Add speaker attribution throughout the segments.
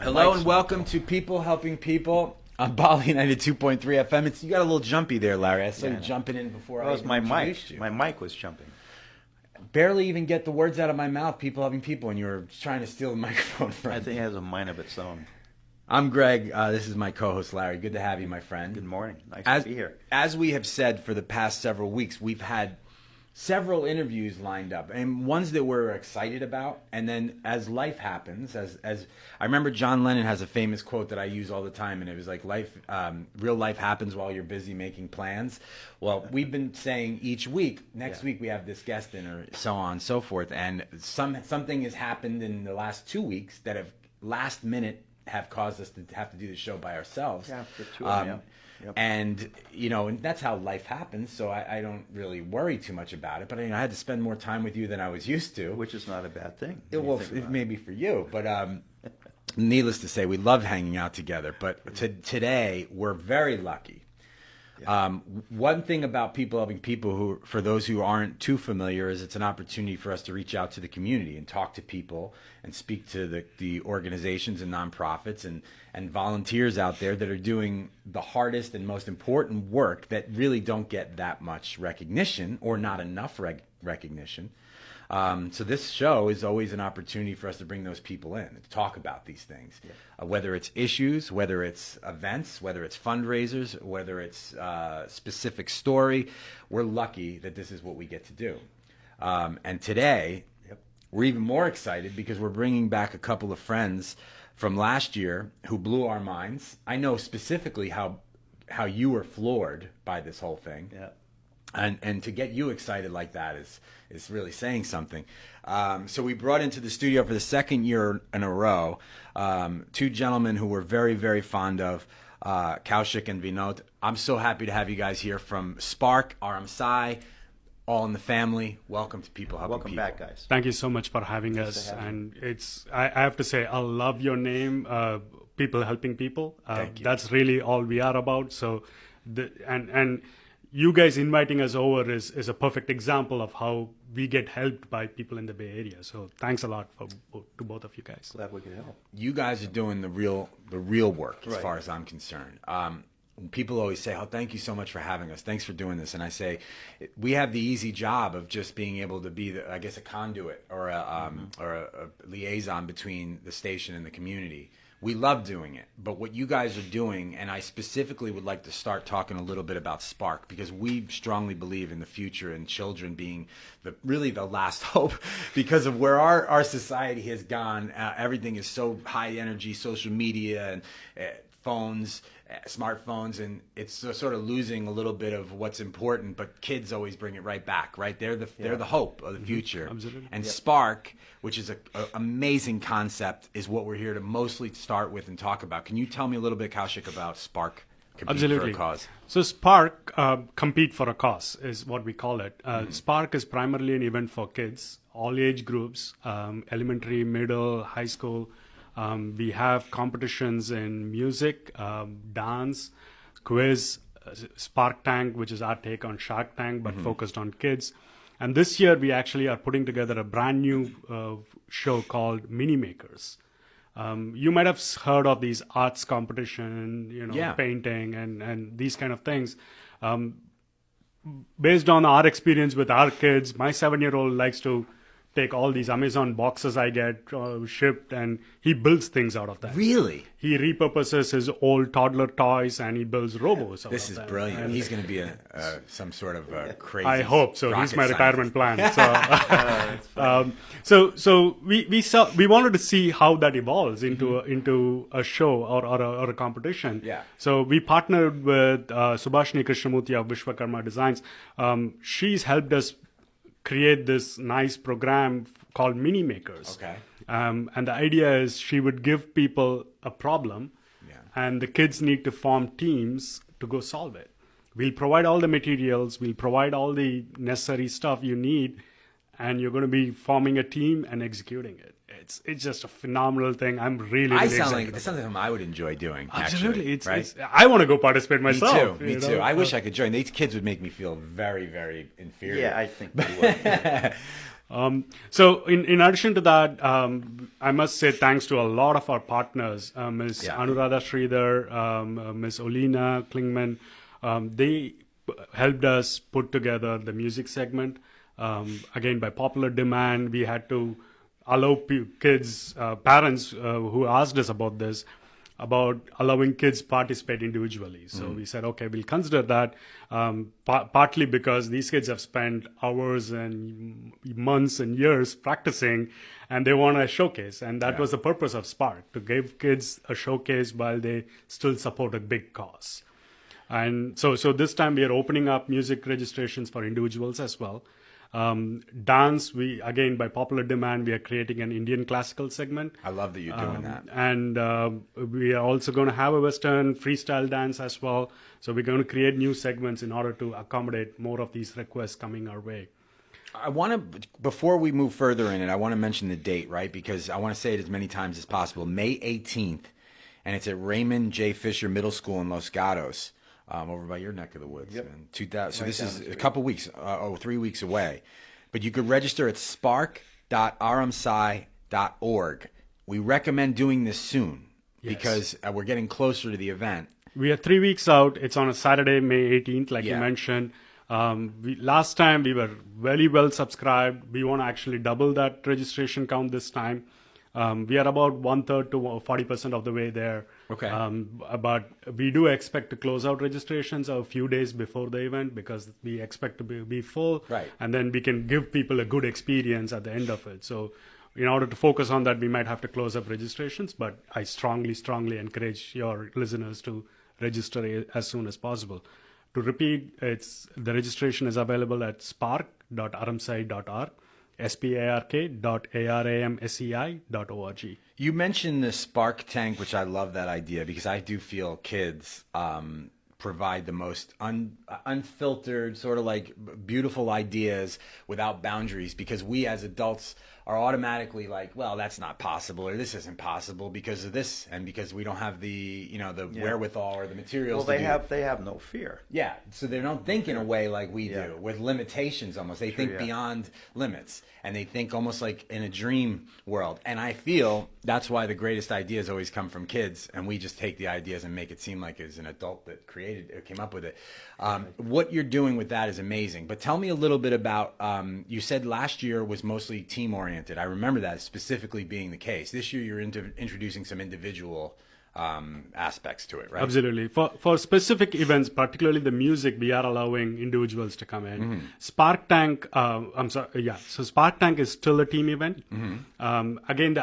Speaker 1: Hello and welcome to People Helping People on Bali 92.3 FM. You got a little jumpy there, Larry. I saw you jumping in before I
Speaker 2: my
Speaker 1: introduced
Speaker 2: mic.
Speaker 1: you.
Speaker 2: My mic was jumping.
Speaker 1: Barely even get the words out of my mouth, People Helping People, and you were trying to steal the microphone from me.
Speaker 2: I think it has a mind of its own.
Speaker 1: I'm Greg. This is my co-host, Larry. Good to have you, my friend.
Speaker 2: Good morning. Nice to be here.
Speaker 1: As we have said for the past several weeks, we've had several interviews lined up, and ones that we're excited about. And then as life happens, as I remember John Lennon has a famous quote that I use all the time, and it was like, real life happens while you're busy making plans. Well, we've been saying each week, next week we have this guest in, or so on and so forth. And something has happened in the last 2 weeks that have last minute have caused us to have to do the show by ourselves.
Speaker 2: Yeah, for two of them. Yep.
Speaker 1: And, and that's how life happens, so I don't really worry too much about it. But, I had to spend more time with you than I was used to.
Speaker 2: Which is not a bad thing.
Speaker 1: Well, maybe for you. But needless to say, we love hanging out together. But today, we're very lucky. Yeah. One thing about People Helping People, for those who aren't too familiar, is it's an opportunity for us to reach out to the community and talk to people and speak to the organizations and nonprofits and volunteers out there that are doing the hardest and most important work that really don't get that much recognition or not enough recognition. So this show is always an opportunity for us to bring those people in and talk about these things, whether it's issues, whether it's events, whether it's fundraisers, whether it's a specific story. We're lucky that this is what we get to do. And today, we're even more excited because we're bringing back a couple of friends from last year who blew our minds. I know specifically how you were floored by this whole thing.
Speaker 2: Yeah.
Speaker 1: And to get you excited like that is really saying something. So we brought into the studio for the second year in a row two gentlemen who we're very, very fond of, Kaushik and Vinod. I'm so happy to have you guys here from SPARC, Aram Sei, all in the family. Welcome to People Helping People.
Speaker 2: Welcome back, guys.
Speaker 3: Thank you so much for having us. And I have to say, I love your name, People Helping People.
Speaker 1: Thank you.
Speaker 3: That's really all we are about. So, and you guys inviting us over is a perfect example of how we get helped by people in the Bay Area. So thanks a lot to both of you guys.
Speaker 2: Glad we could help.
Speaker 1: You guys are doing the real work as far as I'm concerned. People always say, "Oh, thank you so much for having us. Thanks for doing this." And I say, we have the easy job of just being able to be, a conduit or a liaison between the station and the community. We love doing it, but what you guys are doing, and I specifically would like to start talking a little bit about SPARC, because we strongly believe in the future and children being really the last hope because of where our society has gone. Everything is so high energy, social media and phones, smartphones, and it's sort of losing a little bit of what's important, but kids always bring it right back, right? They're the hope of the future.
Speaker 3: Absolutely.
Speaker 1: And SPARC, which is an amazing concept, is what we're here to mostly start with and talk about. Can you tell me a little bit, Kaushik, about SPARC?
Speaker 3: Absolutely.
Speaker 1: For a cause?
Speaker 3: So SPARC, Compete for a Cause, is what we call it. SPARC is primarily an event for kids, all age groups, elementary, middle, high school. We have competitions in music, dance, quiz, SPARC Tank, which is our take on Shark Tank, but focused on kids. And this year, we actually are putting together a brand new show called Mini Makers. You might have heard of these arts competition, painting and these kind of things. Based on our experience with our kids, my 7-year-old likes to take all these Amazon boxes I get shipped, and he builds things out of that.
Speaker 1: Really?
Speaker 3: He repurposes his old toddler toys, and he builds robos.
Speaker 1: This is brilliant. And he's going to be some sort of crazy.
Speaker 3: I hope so. He's my retirement plan.
Speaker 1: So,
Speaker 3: so we wanted to see how that evolves into a show or a competition.
Speaker 1: Yeah.
Speaker 3: So we partnered with Subhashini Krishnamurthy of Vishwakarma Designs. She's helped us create this nice program called Mini Makers.
Speaker 1: Okay.
Speaker 3: And the idea is she would give people a problem, and the kids need to form teams to go solve it. We'll provide all the materials, we'll provide all the necessary stuff you need, and you're going to be forming a team and executing it. It's just a phenomenal thing. I'm really excited.
Speaker 1: This sounds like something I would enjoy doing.
Speaker 3: Absolutely.
Speaker 1: Actually, right?
Speaker 3: I want to go participate myself.
Speaker 1: Me too. I wish I could join. These kids would make me feel very, very inferior.
Speaker 2: Yeah, I think they would.
Speaker 3: So in addition to that, I must say thanks to a lot of our partners, Ms. Anuradha Sridhar, Ms. Olina Klingman. They helped us put together the music segment. Again, by popular demand, we had to allow kids, parents who asked us about this, about allowing kids participate individually. So we said, okay, we'll consider that, partly because these kids have spent hours and months and years practicing, and they want a showcase. And that was the purpose of SPARC, to give kids a showcase while they still support a big cause. And so this time we are opening up music registrations for individuals as well. Dance, again, by popular demand, we are creating an Indian classical segment.
Speaker 1: I love that you're doing that.
Speaker 3: And we are also going to have a Western freestyle dance as well. So we're going to create new segments in order to accommodate more of these requests coming our way.
Speaker 1: I want to, before we move further in it, I want to mention the date, right? Because I want to say it as many times as possible. May 18th, and it's at Raymond J. Fisher Middle School in Los Gatos. Over by your neck of the woods.
Speaker 2: Yep.
Speaker 1: Man. 2000. So this is a couple weeks, 3 weeks away. But you could register at spark.aramsei.org. We recommend doing this soon because we're getting closer to the event.
Speaker 3: We are 3 weeks out. It's on a Saturday, May 18th, like you mentioned. Last time we were very well subscribed. We want to actually double that registration count this time. We are about 1/3 to 40% of the way there.
Speaker 1: Okay.
Speaker 3: But we do expect to close out registrations a few days before the event because we expect to be full.
Speaker 1: Right.
Speaker 3: And then we can give people a good experience at the end of it. So in order to focus on that, we might have to close up registrations. But I strongly, strongly encourage your listeners to register as soon as possible. To repeat, the registration is available at spark.aramsei.org. spark.aramsei.org.
Speaker 1: You mentioned the SPARC Tank, which I love that idea because I do feel kids provide the most unfiltered, sort of like beautiful ideas without boundaries, because we as adults are automatically like, well, that's not possible, or this isn't possible because of this, and because we don't have the wherewithal or the materials.
Speaker 2: Well, they have no fear.
Speaker 1: Yeah, so they don't think in a way like we do, with limitations almost. They think beyond limits, and they think almost like in a dream world. And I feel that's why the greatest ideas always come from kids, and we just take the ideas and make it seem like it's an adult that came up with it. What you're doing with that is amazing. But tell me a little bit about, you said last year was mostly team-oriented. I remember that specifically being the case. This year you're introducing some individual aspects to it, right?
Speaker 3: Absolutely. For specific events, particularly the music, we are allowing individuals to come in. SPARC Tank, so SPARC Tank is still a team event. Again,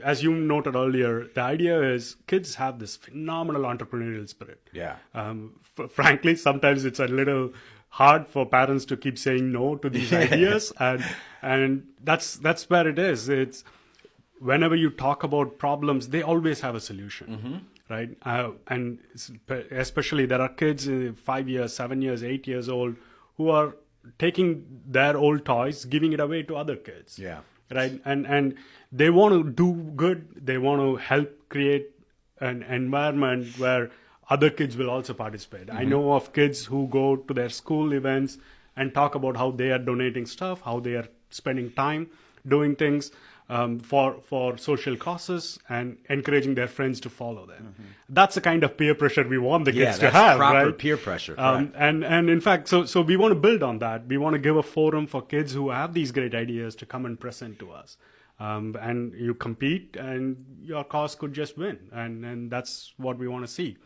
Speaker 3: as you noted earlier, the idea is kids have this phenomenal entrepreneurial spirit.
Speaker 1: Yeah.
Speaker 3: Frankly, sometimes it's a little hard for parents to keep saying no to these ideas, and that's where it is. It's whenever you talk about problems, they always have a solution, right? And especially there are kids 5 years, 7 years, 8 years old who are taking their old toys, giving it away to other kids.
Speaker 1: Yeah.
Speaker 3: Right. And they want to do good. They want to help create an environment where other kids will also participate. I know of kids who go to their school events and talk about how they are donating stuff, how they are spending time doing things for social causes, and encouraging their friends to follow them. That's the kind of peer pressure we want the kids to have,
Speaker 1: proper
Speaker 3: right?
Speaker 1: peer pressure.
Speaker 3: And in fact, so we want to build on that. We want to give a forum for kids who have these great ideas to come and present to us. And you compete, and your cause could just win, and that's what we want to see.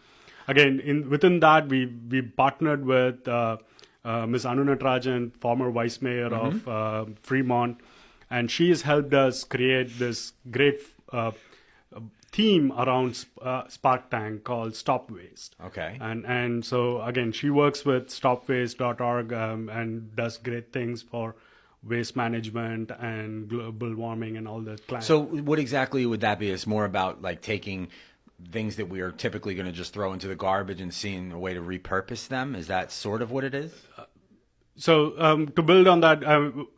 Speaker 3: Again, within that, we partnered with Ms. Anu Natarajan, former vice mayor of Fremont, and she has helped us create this great theme around SPARC Tank called Stop Waste.
Speaker 1: Okay.
Speaker 3: And so, again, she works with stopwaste.org and does great things for waste management and global warming and all the climate.
Speaker 1: So what exactly would that be? It's more about like taking things that we are typically going to just throw into the garbage and seeing a way to repurpose them? Is that sort of what it is?
Speaker 3: So to build on that,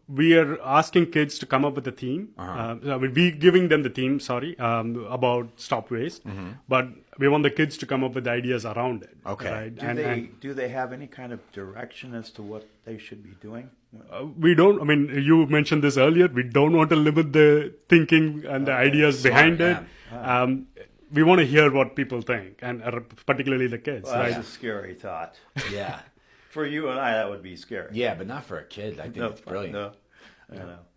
Speaker 3: we are asking kids to come up with a theme. We giving them the theme, about stop waste, but we want the kids to come up with ideas around it.
Speaker 1: Okay.
Speaker 3: Right?
Speaker 2: Do they have any kind of direction as to what they should be doing?
Speaker 3: We don't. I mean, you mentioned this earlier. We don't want to limit the thinking and the ideas behind it. We want to hear what people think, and particularly the kids.
Speaker 2: Well,
Speaker 3: right?
Speaker 2: that's a scary thought.
Speaker 1: Yeah.
Speaker 2: For you and I, that would be scary.
Speaker 1: Yeah, but not for a kid. I think it's brilliant.
Speaker 2: No,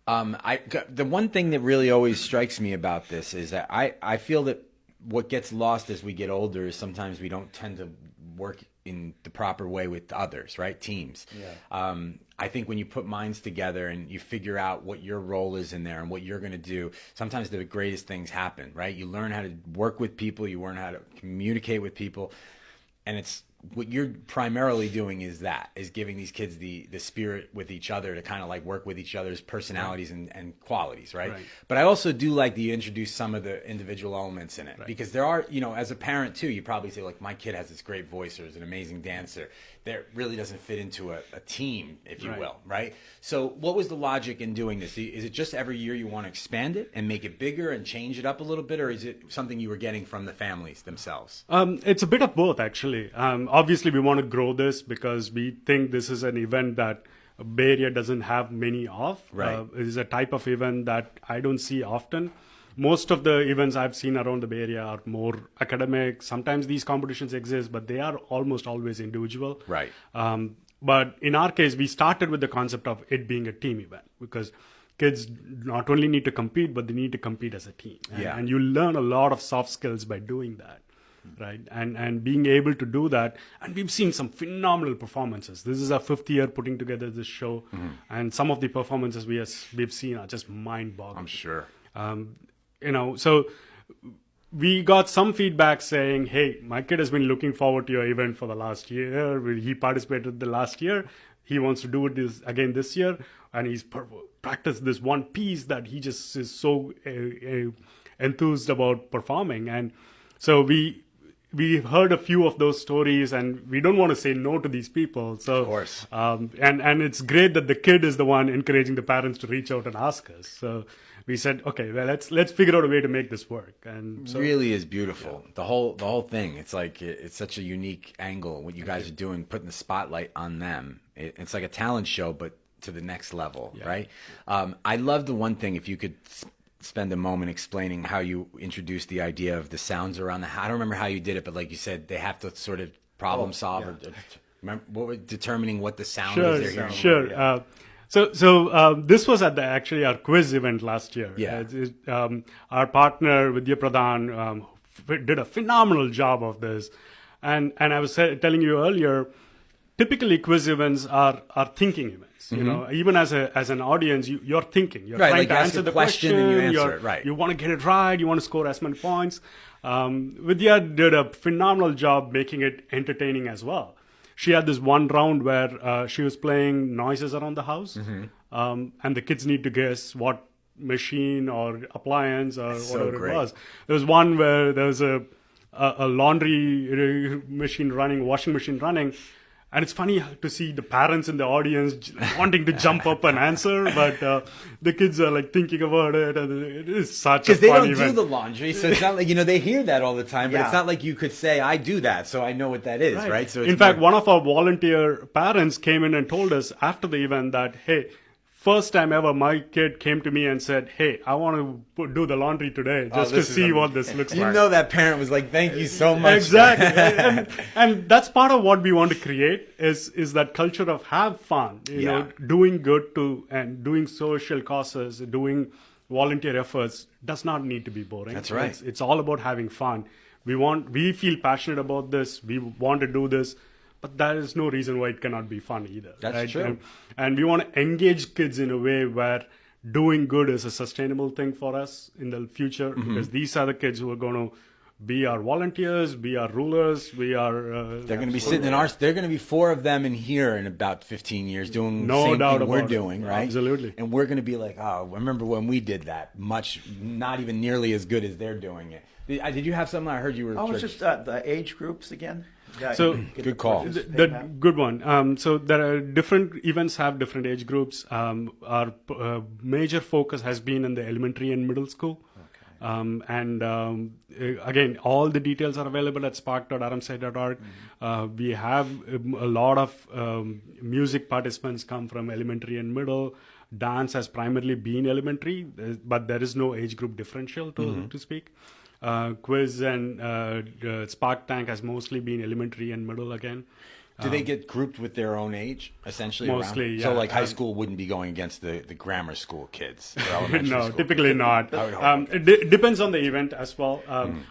Speaker 2: I know.
Speaker 1: The one thing that really always strikes me about this is that I feel that what gets lost as we get older is sometimes we don't tend to work in the proper way with others, right? Teams.
Speaker 2: Yeah.
Speaker 1: I think when you put minds together and you figure out what your role is in there and what you're going to do, sometimes the greatest things happen, right? You learn how to work with people, you learn how to communicate with people, and it's what you're primarily doing is giving these kids the spirit with each other to kind of like work with each other's personalities and qualities, right? But I also do like that you introduce some of the individual elements in it, because there are, as a parent too, you probably say like, my kid has this great voice or is an amazing dancer. That really doesn't fit into a team, if you will, right? So what was the logic in doing this? Is it just every year you want to expand it and make it bigger and change it up a little bit, or is it something you were getting from the families themselves?
Speaker 3: It's a bit of both, actually. Obviously, we want to grow this because we think this is an event that Bay Area doesn't have many of.
Speaker 1: Right.
Speaker 3: It is a type of event that I don't see often. Most of the events I've seen around the Bay Area are more academic. Sometimes these competitions exist, but they are almost always individual.
Speaker 1: Right.
Speaker 3: But in our case, we started with the concept of it being a team event because kids not only need to compete, but they need to compete as a team. And you learn a lot of soft skills by doing that. Right. And being able to do that. And we've seen some phenomenal performances. This is our 5th year putting together this show. And some of the performances we've seen are just mind-boggling.
Speaker 1: I'm sure.
Speaker 3: So we got some feedback saying, hey, my kid has been looking forward to your event for the last year. He participated the last year. He wants to do it again this year. And he's practiced this one piece that he just is so enthused about performing. And so we've heard a few of those stories, and we don't want to say no to these people. So,
Speaker 1: of course.
Speaker 3: And it's great that the kid is the one encouraging the parents to reach out and ask us. So we said, okay, well, let's figure out a way to make this work. And so,
Speaker 1: it really is beautiful. Yeah. The whole thing. It's like it's such a unique angle. What you guys are doing, putting the spotlight on them. It's like a talent show, but to the next level, right? I love the one thing. If you could spend a moment explaining how you introduced the idea of the sounds around the house. I don't remember how you did it, but like you said, they have to sort of problem solve or determining what the sound is they're hearing.
Speaker 3: Sure. So this was at actually our quiz event last year.
Speaker 1: Yeah.
Speaker 3: Our partner Vidya Pradhan did a phenomenal job of this, and I was telling you earlier, typically quiz events are thinking events. Even as an audience, you're thinking. You're trying to answer the question
Speaker 1: and you answer it. Right.
Speaker 3: You want to get it right. You want to score as many points. Vidya did a phenomenal job making it entertaining as well. She had this one round where she was playing noises around the house, and the kids need to guess what machine or appliance or whatever it was. There was one where there was a laundry machine running, washing machine running. And it's funny to see the parents in the audience wanting to jump up and answer, but the kids are like thinking about it, and it is such a fun event.
Speaker 1: Because they don't do the laundry, so it's not like, they hear that all the time, but it's not like you could say, I do that, so I know what that is, right? So
Speaker 3: in fact, one of our volunteer parents came in and told us after the event that, hey, first time ever, my kid came to me and said, hey, I want to do the laundry today just to see what this looks like.
Speaker 1: That parent was like, thank you so much.
Speaker 3: Exactly. and that's part of what we want to create is that culture of have fun, doing good and doing social causes, doing volunteer efforts does not need to be boring.
Speaker 1: That's right.
Speaker 3: It's all about having fun. We feel passionate about this. We want to do this. But there is no reason why it cannot be fun either.
Speaker 1: That's true.
Speaker 3: And we want to engage kids in a way where doing good is a sustainable thing for us in the future, because these are the kids who are going to be our volunteers, be our rulers, They're
Speaker 1: going to be sitting in they're going to be 4 of them in here in about 15 years doing the same thing we're doing, right?
Speaker 3: Absolutely.
Speaker 1: And we're going to be like, oh, remember when we did that? Not even nearly as good as they're doing it. Did you have something? I heard you were...
Speaker 2: Oh, it's just the age groups again? Yeah,
Speaker 3: So
Speaker 2: you get
Speaker 1: good
Speaker 2: the
Speaker 1: call.
Speaker 2: purchase
Speaker 3: The
Speaker 2: payback.
Speaker 3: good one. So there are different events have different age groups. Our major focus has been in the elementary and middle school. Again, all the details are available at spark.aramsei.org. We have a lot of music participants come from elementary and middle. Dance has primarily been elementary, but there is no age group differential to speak. Quiz and SPARC Tank has mostly been elementary and middle again.
Speaker 1: Do they get grouped with their own age, essentially?
Speaker 3: Mostly,
Speaker 1: around?
Speaker 3: yeah.
Speaker 1: So, like, high school wouldn't be going against the grammar school kids or elementary
Speaker 3: No,
Speaker 1: school.
Speaker 3: typically not.
Speaker 1: I would hope.
Speaker 3: It depends on the event as well.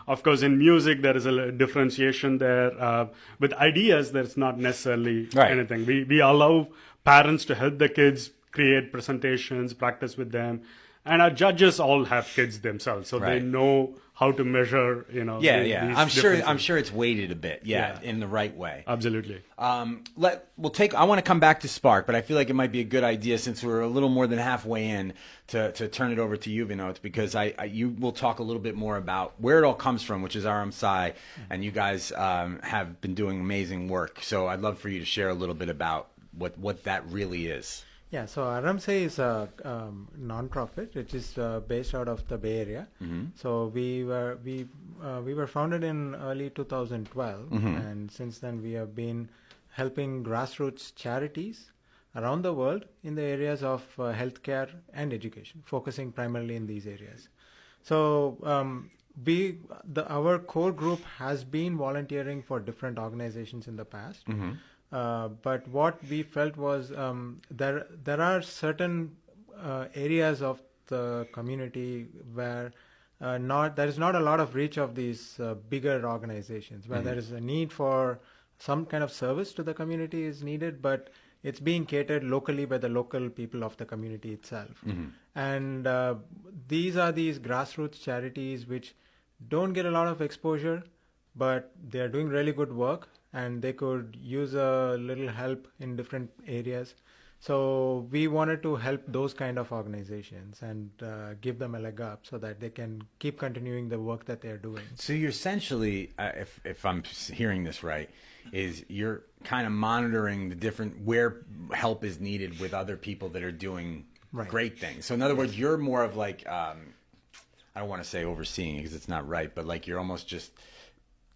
Speaker 3: Of course, in music, there is a differentiation there. With ideas, there's not necessarily
Speaker 1: Right.
Speaker 3: anything. We allow parents to help the kids create presentations, practice with them. And our judges all have kids themselves, so they
Speaker 1: Right.
Speaker 3: know how to measure,
Speaker 1: Yeah,
Speaker 3: these
Speaker 1: I'm
Speaker 3: differences.
Speaker 1: sure it's weighted a bit,
Speaker 3: Yeah.
Speaker 1: in the right way.
Speaker 3: Absolutely.
Speaker 1: I want to come back to Spark, but I feel like it might be a good idea since we're a little more than halfway in to turn it over to you, Vinod, because you will talk a little bit more about where it all comes from, which is Aram Sei, and you guys have been doing amazing work. So I'd love for you to share a little bit about what that really is.
Speaker 4: Yeah, so Aram Sei is a non-profit which is based out of the Bay Area. So we were founded in early 2012, and since then we have been helping grassroots charities around the world in the areas of healthcare and education, focusing primarily in these areas. So our core group has been volunteering for different organizations in the past. But what we felt was there are certain areas of the community where there is not a lot of reach of these bigger organizations, where there is a need for some kind of service to the community is needed, but it's being catered locally by the local people of the community itself. And these are these grassroots charities which don't get a lot of exposure, but they are doing really good work, and they could use a little help in different areas. So we wanted to help those kind of organizations and give them a leg up so that they can keep continuing the work that they're doing.
Speaker 1: So you're essentially, if I'm hearing this right, is you're kind of monitoring the different where help is needed with other people that are doing great things. So in other words, you're more of like, I don't want to say overseeing because it's not right, but like you're almost just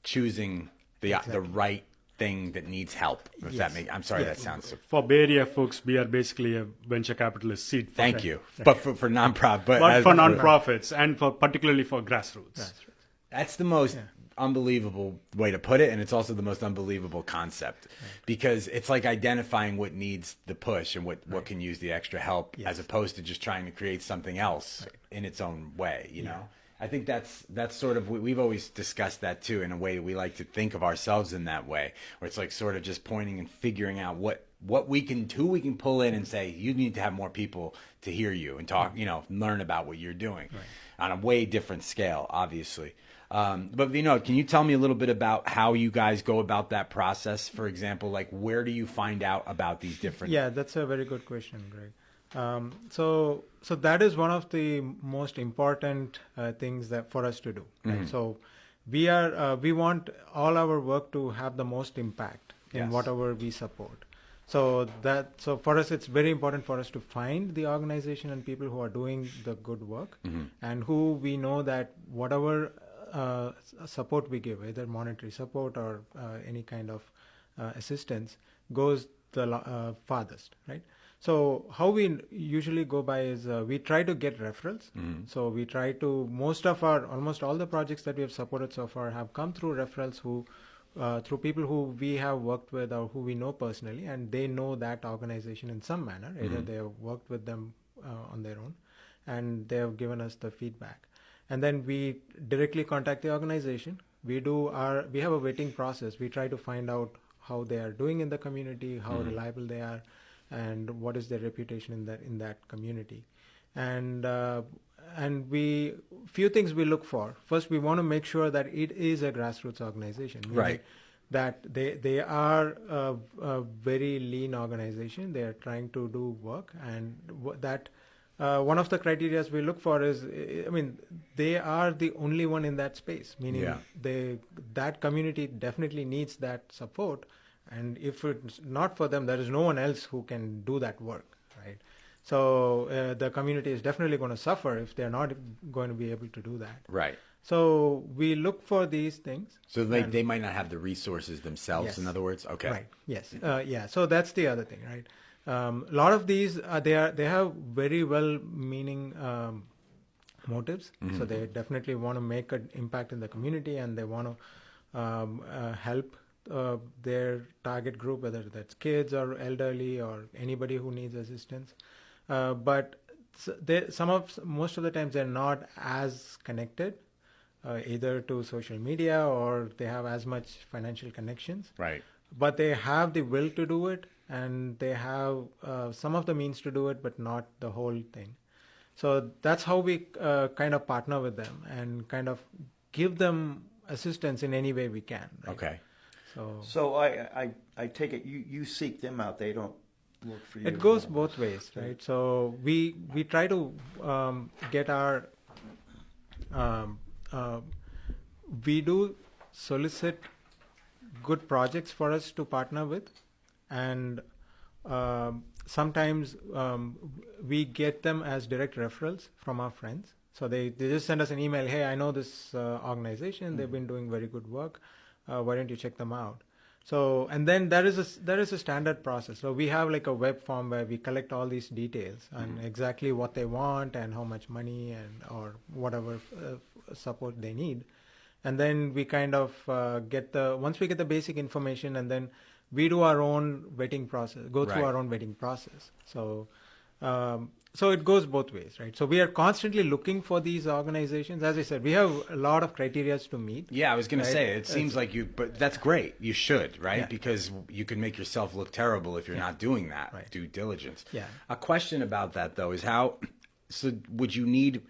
Speaker 1: choosing the right thing that needs help. If that makes, I'm sorry, that sounds so.
Speaker 3: For Bay Area folks, we are basically a venture capitalist seed fund.
Speaker 1: Thank you, but for nonprofit,
Speaker 3: But for nonprofits and particularly for grassroots.
Speaker 1: That's the most unbelievable way to put it, and it's also the most unbelievable concept because it's like identifying what needs the push and what can use the extra help as opposed to just trying to create something else in its own way, you know. I think that's sort of, we've always discussed that too, in a way we like to think of ourselves in that way, where it's like sort of just pointing and figuring out who we can pull in and say, you need to have more people to hear you and talk, learn about what you're doing on a way different scale, obviously. But Vinod, can you tell me a little bit about how you guys go about that process? For example, like where do you find out about these different?
Speaker 4: Yeah, that's a very good question, Greg. So that is one of the most important things that for us to do. Right? So we want all our work to have the most impact in whatever we support. So for us, it's very important for us to find the organization and people who are doing the good work and who we know that whatever support we give, either monetary support or any kind of assistance, goes the farthest, right? So how we usually go by is we try to get referrals. So we try to, almost all the projects that we have supported so far have come through referrals through people who we have worked with or who we know personally, and they know that organization in some manner. Either they have worked with them on their own, and they have given us the feedback. And then we directly contact the organization. We have a vetting process. We try to find out how they are doing in the community, how reliable they are, and what is their reputation in that community. And few things we look for. First, we want to make sure that it is a grassroots organization.
Speaker 1: Right.
Speaker 4: That they are a very lean organization. They are trying to do work, and that one of the criteria we look for is, I mean, they are the only one in that space, meaning that community definitely needs that support. And if it's not for them, there is no one else who can do that work, right? So the community is definitely going to suffer if they're not going to be able to do that.
Speaker 1: Right.
Speaker 4: So we look for these things.
Speaker 1: So they might not have the resources themselves,
Speaker 4: Yes.
Speaker 1: in other words? Okay.
Speaker 4: Right. Yes. Yeah. So that's the other thing, right? A lot of these, they have very well-meaning motives.
Speaker 1: Mm-hmm.
Speaker 4: So they definitely want to make an impact in the community, and they want to help their target group, whether that's kids or elderly or anybody who needs assistance. But most of the times they're not as connected, either to social media or they have as much financial connections.
Speaker 1: Right.
Speaker 4: But they have the will to do it, and they have some of the means to do it, but not the whole thing. So that's how we kind of partner with them and kind of give them assistance in any way we can. Right?
Speaker 1: Okay.
Speaker 2: So I take it you seek them out. They don't look for you.
Speaker 4: It goes both ways, right? So we try to get our we do solicit good projects for us to partner with, and sometimes we get them as direct referrals from our friends. So they just send us an email, hey, I know this organization, they've been doing very good work, why don't you check them out? So, and then there is a standard process. So we have like a web form where we collect all these details and exactly what they want and how much money and or whatever support they need. And then we kind of once we get the basic information, and then we do our own vetting process, go through our own vetting process. So, so it goes both ways, right? So we are constantly looking for these organizations. As I said, we have a lot of criteria to meet.
Speaker 1: Yeah, I was going
Speaker 4: right?
Speaker 1: to say, it seems like but that's great. You should, right?
Speaker 4: Yeah.
Speaker 1: Because you can make yourself look terrible if you're not doing that due diligence.
Speaker 4: Yeah.
Speaker 1: A question about that, though, is so would you need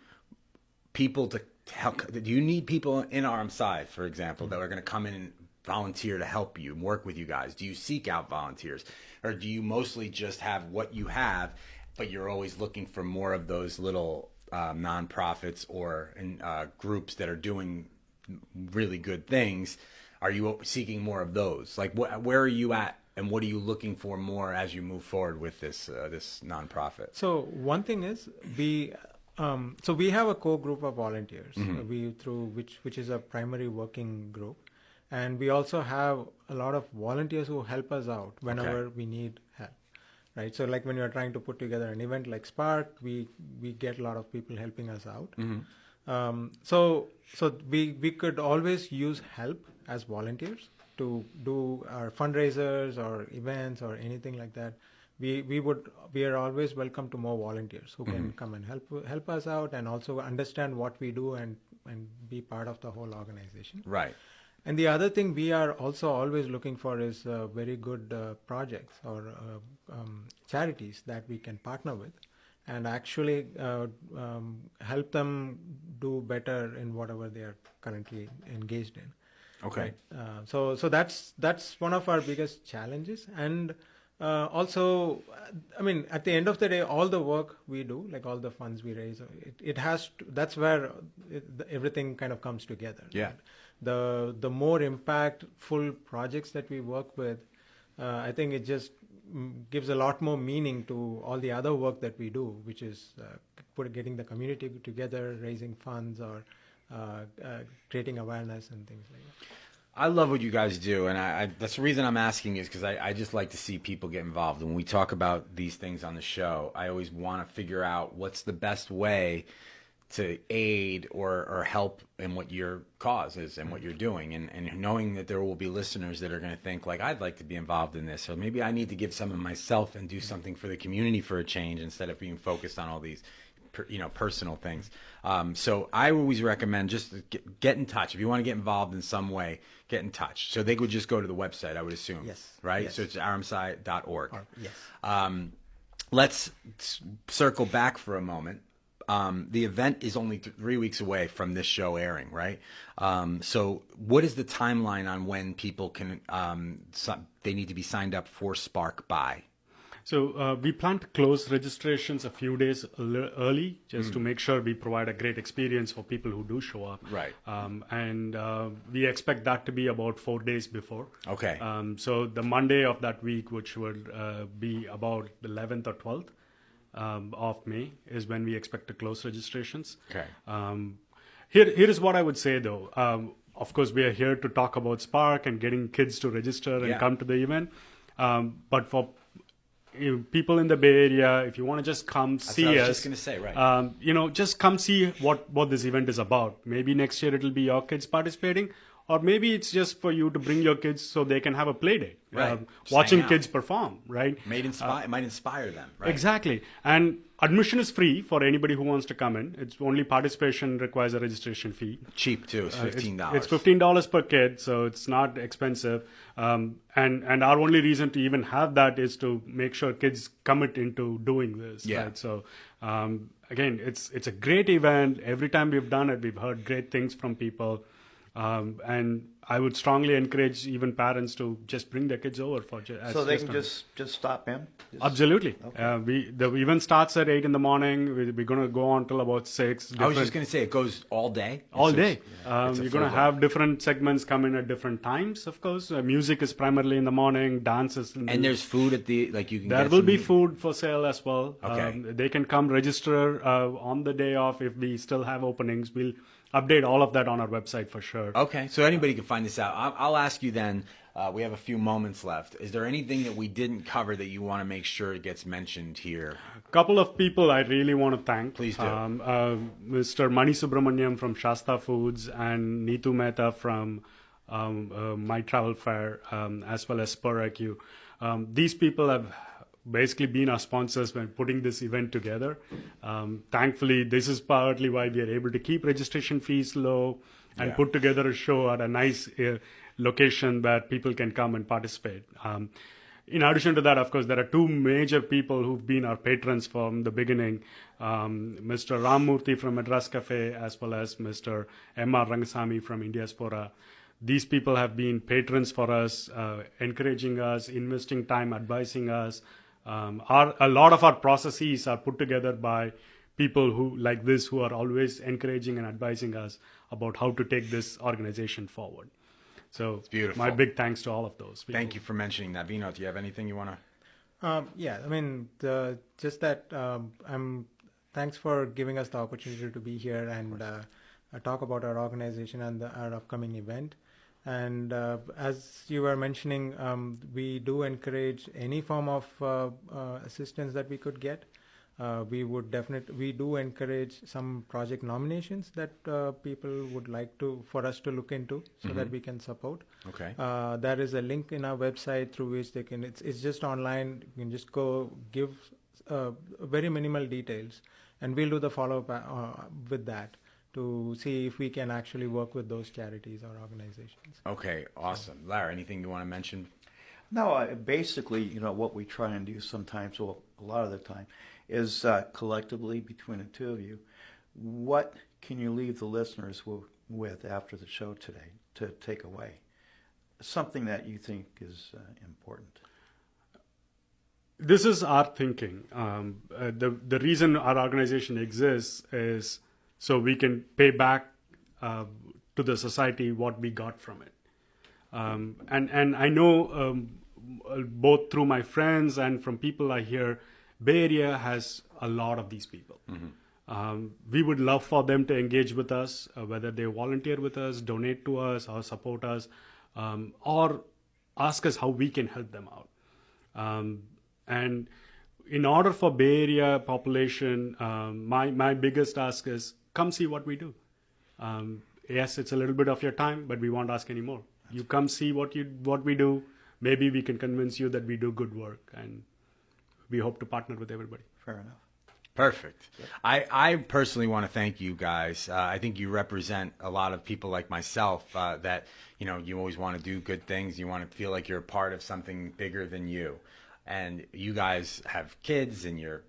Speaker 1: people to help? Do you need people in Aram Sei, for example, that are going to come in and volunteer to help you and work with you guys? Do you seek out volunteers, or do you mostly just have what you have, but you're always looking for more of those little nonprofits or groups that are doing really good things? Are you seeking more of those? Like, where are you at, and what are you looking for more as you move forward with this nonprofit?
Speaker 4: So one thing is we have a core group of volunteers, which is a primary working group, and we also have a lot of volunteers who help us out whenever we need help. Right, so like when you're trying to put together an event like SPARC, we get a lot of people helping us out. So we could always use help as volunteers to do our fundraisers or events or anything like that. We are always welcome to more volunteers who can come and help us out and also understand what we do and be part of the whole organization.
Speaker 1: Right.
Speaker 4: And the other thing we are also always looking for is very good projects or charities that we can partner with and actually help them do better in whatever they are currently engaged in.
Speaker 1: Okay.
Speaker 4: Right? So that's one of our biggest challenges. And also, I mean, at the end of the day, all the work we do, like all the funds we raise, it has to, that's where everything kind of comes together.
Speaker 1: Yeah.
Speaker 4: Right? The more impactful projects that we work with, I think it just gives a lot more meaning to all the other work that we do, which is getting the community together, raising funds, or creating awareness and things like that.
Speaker 1: I love what you guys do, and that's the reason I'm asking is because I just like to see people get involved. When we talk about these things on the show, I always want to figure out what's the best way to aid or help in what your cause is and what you're doing, and knowing that there will be listeners that are going to think like, I'd like to be involved in this, or maybe I need to give some of myself and do something for the community for a change instead of being focused on all these personal things. So I always recommend just get in touch. If you want to get involved in some way, get in touch. So they would just go to the website, I would assume.
Speaker 4: Yes.
Speaker 1: Right?
Speaker 4: Yes.
Speaker 1: So it's aramsei.org.
Speaker 4: Yes.
Speaker 1: Let's circle back for a moment. The event is only 3 weeks away from this show airing, right? So what is the timeline on when people can, they need to be signed up for SPARC by?
Speaker 3: So we plan to close registrations a few days early, just to make sure we provide a great experience for people who do show up.
Speaker 1: Right.
Speaker 3: And we expect that to be about 4 days before.
Speaker 1: Okay.
Speaker 3: So the Monday of that week, which would be about the 11th or 12th of May, is when we expect to close registrations.
Speaker 1: Okay.
Speaker 3: Here is what I would say, though. Of course, we are here to talk about SPARC and getting kids to register and come to the event. But for people in the Bay Area, if you want to just come see
Speaker 1: what I
Speaker 3: us,
Speaker 1: was just going to say, right?
Speaker 3: just come see what this event is about. Maybe next year it'll be your kids participating, or maybe it's just for you to bring your kids so they can have a play date,
Speaker 1: Right. Just
Speaker 3: watching
Speaker 1: hang out.
Speaker 3: kids perform, right?
Speaker 1: It might inspire them, right?
Speaker 3: Exactly. And admission is free for anybody who wants to come in. It's only participation requires a registration fee.
Speaker 1: Cheap too. It's $15.
Speaker 3: It's $15 per kid, so it's not expensive. And our only reason to even have that is to make sure kids commit into doing this.
Speaker 1: Yeah.
Speaker 3: Right? So again, it's a great event. Every time we've done it, we've heard great things from people. And I would strongly encourage even parents to just bring their kids over for
Speaker 2: So they can just stop in?
Speaker 3: Absolutely.
Speaker 2: Okay.
Speaker 3: The event starts at 8 in the morning. We're going to go on till about 6.
Speaker 1: I was just going to say, it goes all day?
Speaker 3: All
Speaker 1: It's
Speaker 3: day.
Speaker 1: it's a
Speaker 3: You're
Speaker 1: full
Speaker 3: going to
Speaker 1: day.
Speaker 3: have different segments come in at different times, of course. Music is primarily in the morning, dance is in the...
Speaker 1: And there's food at the, like you can
Speaker 3: There
Speaker 1: get
Speaker 3: will
Speaker 1: some-
Speaker 3: be food for sale as well.
Speaker 1: Okay.
Speaker 3: They can come register on the day off if we still have openings. We'll update all of that on our website for sure.
Speaker 1: Okay, so anybody can find this out. I'll ask you then, we have a few moments left. Is there anything that we didn't cover that you want to make sure it gets mentioned here?
Speaker 3: Couple of people I really want to thank.
Speaker 1: Please do.
Speaker 3: Mr. Mani Subramaniam from Shasta Foods and Neetu Mehta from My Travel Fair, as well as SPARQ. These people have basically been our sponsors when putting this event together. Thankfully, this is partly why we are able to keep registration fees low and
Speaker 1: Yeah.
Speaker 3: put together a show at a nice location where people can come and participate. In addition to that, of course, there are two major people who've been our patrons from the beginning, Mr. Ram Murthy from Madras Cafe, as well as Mr. M.R. Rangasamy from Indiaspora. These people have been patrons for us, encouraging us, investing time, advising us. A lot of our processes are put together by people who like this, who are always encouraging and advising us about how to take this organization forward. So
Speaker 1: beautiful.
Speaker 3: my big thanks to all of those people.
Speaker 1: Thank you for mentioning that. Vinod, do you have anything you want to?
Speaker 4: Yeah, I mean, just that thanks for giving us the opportunity to be here and talk about our organization and our upcoming event. And as you were mentioning, we do encourage any form of assistance that we could get. We do encourage some project nominations that people would like for us to look into so that we can support.
Speaker 1: Okay.
Speaker 4: There is a link in our website through which they can, it's just online. You can just go give very minimal details and we'll do the follow-up with that to see if we can actually work with those charities or organizations.
Speaker 1: Okay, awesome. Larry, anything you want to mention?
Speaker 2: No, basically, what we try and do sometimes, well, a lot of the time, is collectively between the two of you, what can you leave the listeners with after the show today to take away? Something that you think is important.
Speaker 3: This is our thinking. The reason our organization exists is so we can pay back to the society what we got from it. And I know both through my friends and from people I hear, Bay Area has a lot of these people. We would love for them to engage with us, whether they volunteer with us, donate to us, or support us, or ask us how we can help them out. And in order for Bay Area population, my biggest ask is come see what we do. Yes, it's a little bit of your time, but we won't ask any more. You come see what we do. Maybe we can convince you that we do good work, and we hope to partner with everybody.
Speaker 2: Fair enough.
Speaker 1: Perfect. Yep. I personally want to thank you guys. I think you represent a lot of people like myself that, you always want to do good things. You want to feel like you're a part of something bigger than you. And you guys have kids and you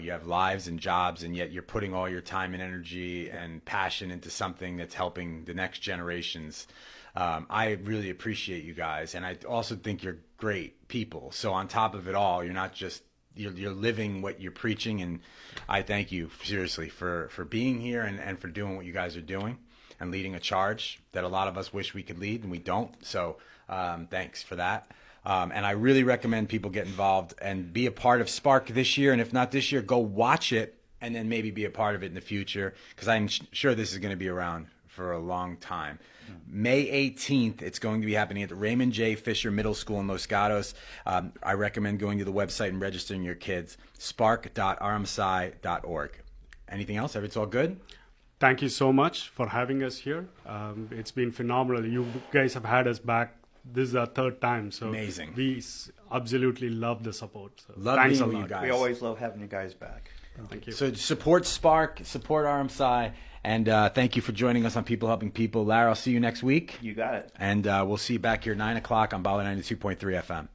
Speaker 1: have lives and jobs, and yet you're putting all your time and energy and passion into something that's helping the next generations. I really appreciate you guys. And I also think you're great people. So on top of it all, you're not just you're living what you're preaching, and I thank you seriously for being here and for doing what you guys are doing and leading a charge that a lot of us wish we could lead and we don't. So thanks for that. And I really recommend people get involved and be a part of SPARC this year. And if not this year, go watch it and then maybe be a part of it in the future, because I'm sure this is going to be around for a long time. May 18th, it's going to be happening at the Raymond J. Fisher Middle School in Los Gatos. I recommend going to the website and registering your kids, spark.aramsei.org. Anything else? It's all good?
Speaker 3: Thank you so much for having us here. It's been phenomenal. You guys have had us back. This is our third time. So
Speaker 1: amazing.
Speaker 3: We absolutely love the support. So
Speaker 1: love
Speaker 3: thanks
Speaker 1: being
Speaker 3: a
Speaker 1: with
Speaker 3: lot.
Speaker 1: you guys.
Speaker 2: We always love having you guys back.
Speaker 3: Thank you.
Speaker 1: So support SPARC, support Aram Sei, and thank you for joining us on People Helping People. Lara, I'll see you next week.
Speaker 2: You got it.
Speaker 1: And we'll see you back here 9 o'clock on Bala 92.3 FM.